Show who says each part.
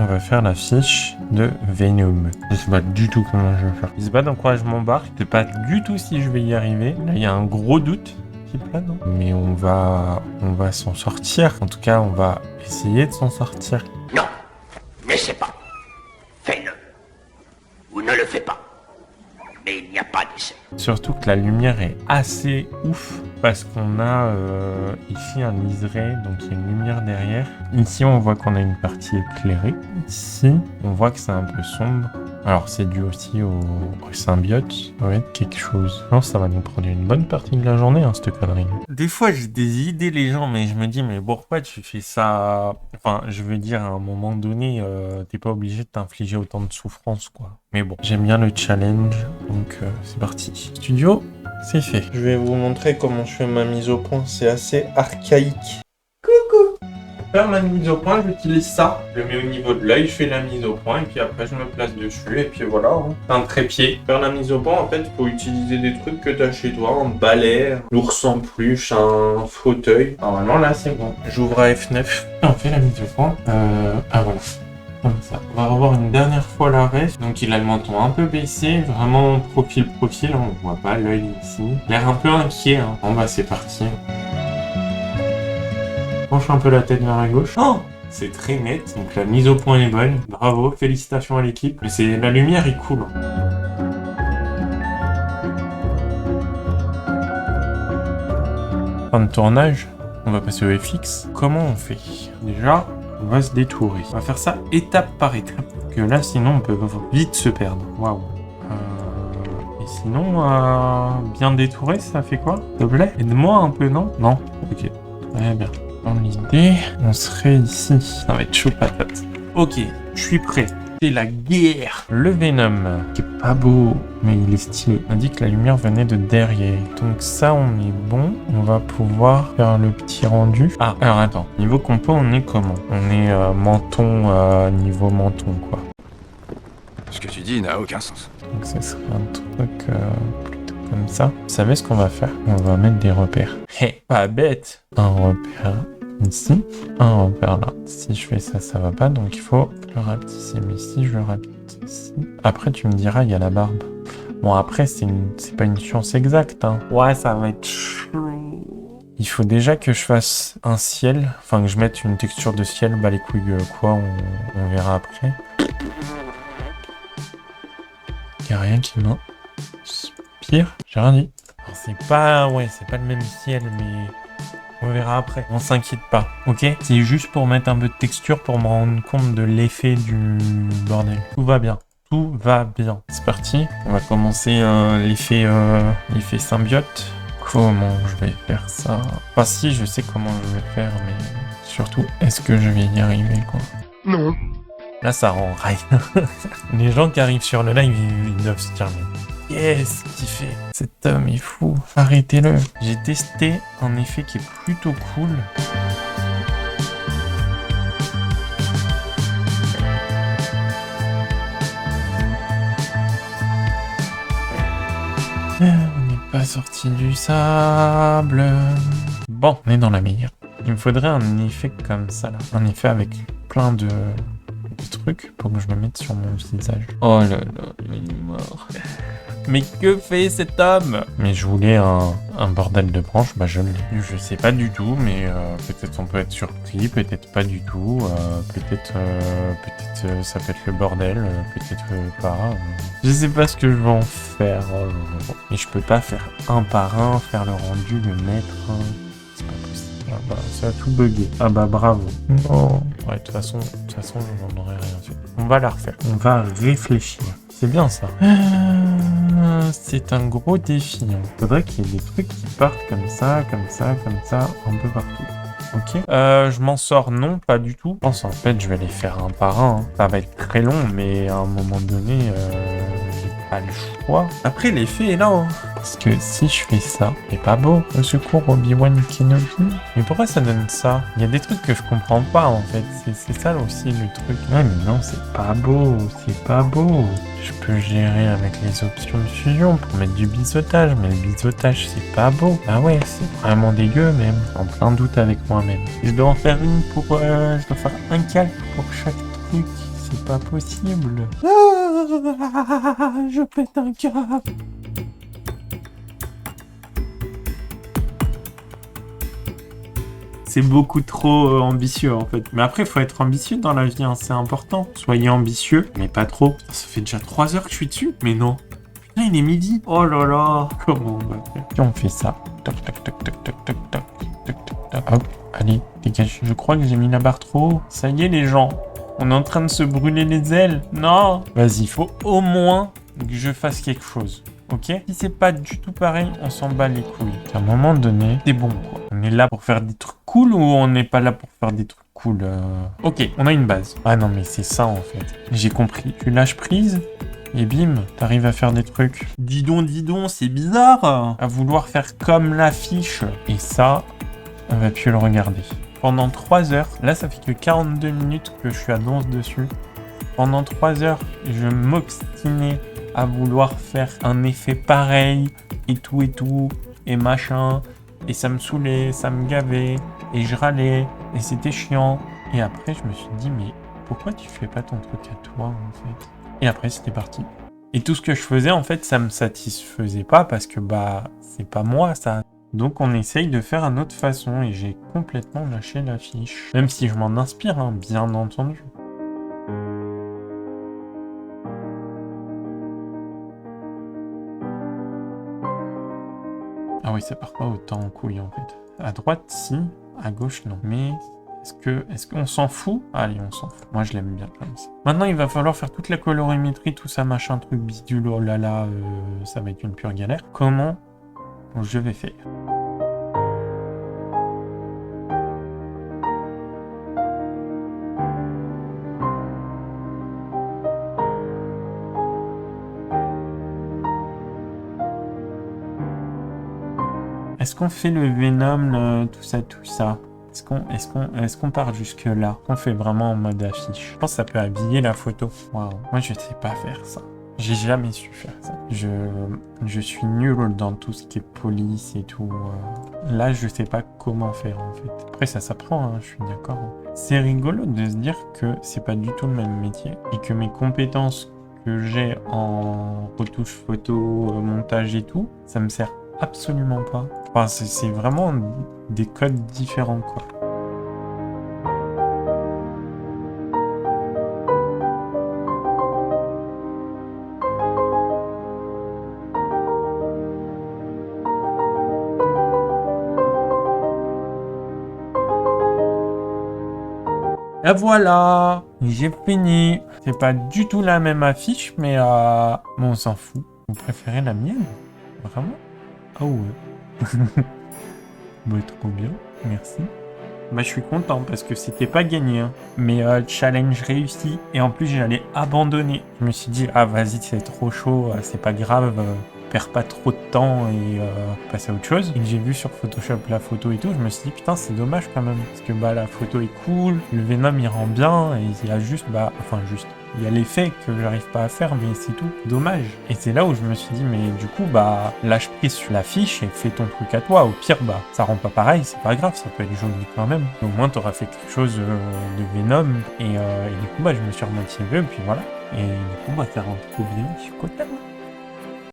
Speaker 1: on va faire la fiche de Venom. Je sais pas du tout comment je vais faire. Je sais pas dans quoi je m'embarque. Je sais pas du tout si je vais y arriver. Là, il y a un gros doute qui plane. Hein. Mais on va s'en sortir. En tout cas, on va essayer de s'en sortir.
Speaker 2: Non, n'essaie pas. Fais-le. Ou ne le fais pas. Mais il n'y a pas d'essai.
Speaker 1: Surtout que la lumière est assez ouf parce qu'on a ici un liseré, donc il y a une lumière derrière. Ici, on voit qu'on a une partie éclairée. Ici, on voit que c'est un peu sombre. Alors, c'est dû aussi au symbiote. Ça va être quelque chose. Non, ça va nous prendre une bonne partie de la journée, hein, cette connerie. Des fois, j'ai des idées, les gens, mais je me dis, mais pourquoi tu fais ça? Enfin, je veux dire, à un moment donné, t'es pas obligé de t'infliger autant de souffrance, quoi. Mais bon, j'aime bien le challenge, donc c'est parti. Studio, c'est fait. Je vais vous montrer comment je fais ma mise au point. C'est assez archaïque. Coucou! Pour faire ma mise au point, j'utilise ça. Je le mets au niveau de l'œil, je fais la mise au point, et puis après, je me place dessus, et puis voilà. Hein. C'est un trépied. Pour faire la mise au point, en fait, il faut utiliser des trucs que t'as chez toi, un balai, l'ours en peluche, un fauteuil. Normalement, là, c'est bon. J'ouvre à F9, on fait la mise au point. Ah, voilà. Comme ça. On va revoir une dernière fois la ref. Donc il a le menton un peu baissé, vraiment profil, hein, on voit pas l'œil ici. Il a l'air un peu inquiet. Hein. Bon bah c'est parti. Penche un peu la tête vers la gauche. Oh, c'est très net. Donc la mise au point est bonne. Bravo, félicitations à l'équipe. Mais c'est la lumière est cool. Fin de tournage. On va passer au FX. Comment on fait? Déjà, on va se détourer. On va faire ça étape par étape. Que là, sinon, on peut vite se perdre. Waouh. Et sinon, bien détourer, ça fait quoi? S'il te plaît? Aide-moi un peu, non? Non? Ok. Très bien. Dans l'idée, on serait ici. Ça va être chaud patate. Ok, je suis prêt. C'est la guerre. Le Venom, qui est pas beau, mais il est stylé. On a dit que la lumière venait de derrière. Donc ça, on est bon. On va pouvoir faire le petit rendu. Ah, alors attends. Niveau compo, on est comment? On est menton, niveau menton, quoi.
Speaker 3: Ce que tu dis n'a aucun sens.
Speaker 1: Donc ça serait un truc plutôt comme ça. Vous savez ce qu'on va faire? On va mettre des repères. Hé, pas bête. Un repère ici, un repère là. Si je fais ça, ça va pas, donc il faut le rapetisser. Mais si je le rapetisse ici... Après, tu me diras, il y a la barbe. Bon, après, c'est pas une science exacte, hein. Ouais, ça va être chaud. Il faut déjà que je fasse un ciel, enfin que je mette une texture de ciel, bah les couilles, quoi, on verra après. Y a rien qui m'inspire, j'ai rien dit. Alors, c'est pas le même ciel, mais... On verra après, on s'inquiète pas, ok? C'est juste pour mettre un peu de texture pour me rendre compte de l'effet du bordel. Tout va bien, tout va bien. C'est parti, on va commencer l'effet symbiote. Comment je vais faire ça? Enfin si, je sais comment je vais faire, mais surtout, est-ce que je vais y arriver, quoi?
Speaker 2: Non.
Speaker 1: Là, ça rend rail. Les gens qui arrivent sur le live, ils doivent se dire, mais qu'est-ce qu'il fait? Cet homme est fou. Arrêtez-le. J'ai testé un effet qui est plutôt cool. On n'est pas sorti du sable. Bon, on est dans la meilleure. Il me faudrait un effet comme ça, là. Un effet avec plein de trucs pour que je le mette sur mon visage. Oh là là, il est mort. Mais que fait cet homme? Mais je voulais un bordel de branches, bah je l'ai. Je sais pas du tout, mais peut-être on peut être surpris, peut-être pas du tout, peut-être ça peut être le bordel, peut-être pas. Je sais pas ce que je vais en faire. Et je peux pas faire un par un, faire le rendu, le mettre. C'est pas possible. Ah bah, ça a tout bugué. Ah bah bravo. Non. Ouais, de toute façon, j'en aurais rien fait. On va la refaire. On va réfléchir. C'est bien ça. C'est un gros défi. Hein. Faudrait qu'il y ait des trucs qui partent comme ça, un peu partout. Ok. Je m'en sors, non, pas du tout. Je pense en fait, je vais les faire un par un. Hein. Ça va être très long, mais à un moment donné, j'ai pas le choix. Après, l'effet est là. Hein. Parce que si je fais ça, c'est pas beau. Au secours, Obi-Wan Kenobi. Mais pourquoi ça donne ça? Il y a des trucs que je comprends pas, en fait. C'est ça aussi, le truc. Ouais, mais non, c'est pas beau. C'est pas beau. Je peux gérer avec les options de fusion pour mettre du biseautage, mais le biseautage, c'est pas beau. Ah ouais, c'est vraiment dégueu, même. En plein doute avec moi-même. Je dois en faire une pour... je dois faire un calque pour chaque truc. c'est pas possible. Ah, je pète un câble. C'est beaucoup trop ambitieux en fait. Mais après, il faut être ambitieux dans la vie, hein, c'est important. Soyez ambitieux, mais pas trop. Ça fait déjà 3 heures que je suis dessus. Mais non. Putain, il est midi. Oh là là. Comment on va faire? Si on fait ça. Toc, toc, toc, toc, toc, toc, toc, toc, toc, toc. Hop, allez, dégage. Je crois que j'ai mis la barre trop haut. Ça y est, les gens. On est en train de se brûler les ailes. Non. Vas-y, il faut au moins que je fasse quelque chose. Ok? Si c'est pas du tout pareil, on s'en bat les couilles. À un moment donné, c'est bon quoi. On est là pour faire des trucs cool ou on n'est pas là pour faire des trucs cool Ok, on a une base. Ah non mais c'est ça en fait. J'ai compris. Tu lâches prise et bim, t'arrives à faire des trucs. Dis donc, c'est bizarre. À vouloir faire comme l'affiche. Et ça, on va plus le regarder. Pendant 3 heures, là ça fait que 42 minutes que je suis à danse dessus. Pendant 3 heures, je m'obstinais à vouloir faire un effet pareil et tout et machin, et ça me saoulait, ça me gavait et je râlais et c'était chiant. Et après je me suis dit mais pourquoi tu fais pas ton truc à toi en fait? Et après c'était parti. Et tout ce que je faisais en fait ça me satisfaisait pas parce que bah c'est pas moi ça. Donc on essaye de faire à notre façon et j'ai complètement lâché l'affiche. Même si je m'en inspire, hein, bien entendu. Ah oui, ça part pas autant en couille en fait. À droite, si. À gauche, non. Mais est-ce qu'on s'en fout? Allez, on s'en fout. Moi, je l'aime bien comme ça. Maintenant, il va falloir faire toute la colorimétrie, tout ça, machin, truc, bidule, oh là là, ça va être une pure galère. Comment je vais faire? Est-ce qu'on fait le Venom, tout ça? Est-ce qu'on part jusque là? On fait vraiment en mode affiche. Je pense que ça peut habiller la photo. Waouh. Moi, je sais pas faire ça. J'ai jamais su faire ça. Je suis nul dans tout ce qui est police et tout. Là, je sais pas comment faire en fait. Après, ça s'apprend, hein, je suis d'accord. C'est rigolo de se dire que c'est pas du tout le même métier et que mes compétences que j'ai en retouche photo, montage et tout, ça me sert absolument pas. Enfin, c'est vraiment des codes différents, quoi. Et voilà, j'ai fini. C'est pas du tout la même affiche, mais bon, on s'en fout. Vous préférez la mienne? Vraiment? Ah ouais. Bah, trop bien, merci. Bah, je suis content parce que c'était pas gagné, hein. Mais challenge réussi. Et en plus, j'allais abandonner. Je me suis dit, ah vas-y, c'est trop chaud, c'est pas grave, perds pas trop de temps et passe à autre chose. Et j'ai vu sur Photoshop la photo et tout, je me suis dit, putain, c'est dommage quand même. Parce que bah, la photo est cool, le Venom il rend bien, et il y a juste, il y a l'effet que j'arrive pas à faire, mais c'est tout. Dommage. Et c'est là où je me suis dit, mais du coup, bah, lâche prise sur l'affiche et fais ton truc à toi. Au pire, bah, ça rend pas pareil, c'est pas grave, ça peut être joli quand même. Au moins, t'auras fait quelque chose de Venom. Et du coup, bah, je me suis remotivé, et puis voilà. Et du coup, bah, ça rend trop bien, je suis content.